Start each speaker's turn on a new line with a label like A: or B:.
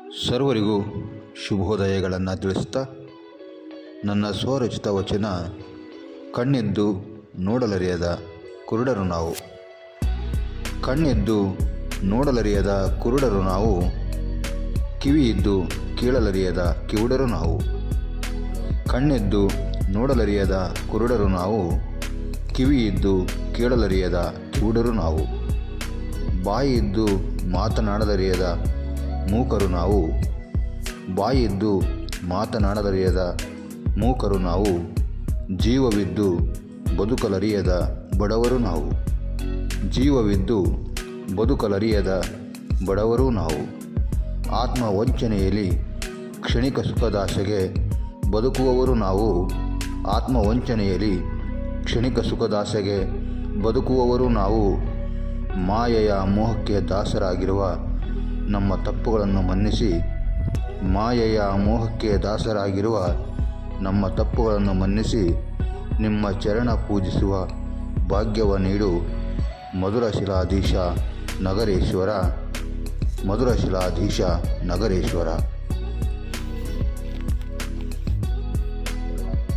A: ಸರ್ವರಿಗೂ ಶುಭೋದಯಗಳನ್ನು ತಿಳಿಸುತ್ತಾ ನನ್ನ ಸ್ವರಚಿತ ವಚನ, ಕಣ್ಣೆದ್ದು ನೋಡಲರಿಯದ ಕುರುಡರು ನಾವು. ಕಣ್ಣೆದ್ದು ನೋಡಲರಿಯದ ಕುರುಡರು ನಾವು, ಕಿವಿಯಿದ್ದು ಕೇಳಲರಿಯದ ಕಿವುಡರು ನಾವು. ಕಣ್ಣೆದ್ದು ನೋಡಲರಿಯದ ಕುರುಡರು ನಾವು, ಕಿವಿಯಿದ್ದು ಕೇಳಲರಿಯದ ಕಿವುಡರು ನಾವು. ಬಾಯಿದ್ದು ಮಾತನಾಡಲರಿಯದ ಮೂಕರು ನಾವು, ಬಾಯಿದ್ದು ಮಾತನಾಡಲರಿಯದ ಮೂಕರು ನಾವು. ಜೀವವಿದ್ದು ಬದುಕಲರಿಯದ ಬಡವರು ನಾವು, ಜೀವವಿದ್ದು ಬದುಕಲರಿಯದ ಬಡವರು ನಾವು. ಆತ್ಮವಂಚನೆಯಲ್ಲಿ ಕ್ಷಣಿಕ ಸುಖದಾಸೆಗೆ ಬದುಕುವವರು ನಾವು, ಆತ್ಮವಂಚನೆಯಲ್ಲಿ ಕ್ಷಣಿಕ ಸುಖದಾಸೆಗೆ ಬದುಕುವವರು ನಾವು. ಮಾಯೆಯ ಮೋಹಕ್ಕೆ ದಾಸರಾಗಿರುವ ನಮ್ಮ ತಪ್ಪುಗಳನ್ನು ಮನ್ನಿಸಿ, ಮಾಯೆಯ ಮೋಹಕ್ಕೆ ದಾಸರಾಗಿರುವ ನಮ್ಮ ತಪ್ಪುಗಳನ್ನು ಮನ್ನಿಸಿ, ನಿಮ್ಮ ಚರಣ ಪೂಜಿಸುವ ಭಾಗ್ಯವ ನೀಡು ಮಧುರಶಿಲಾಧೀಶ ನಗರೇಶ್ವರ, ಮಧುರಶಿಲಾಧೀಶ ನಗರೇಶ್ವರ.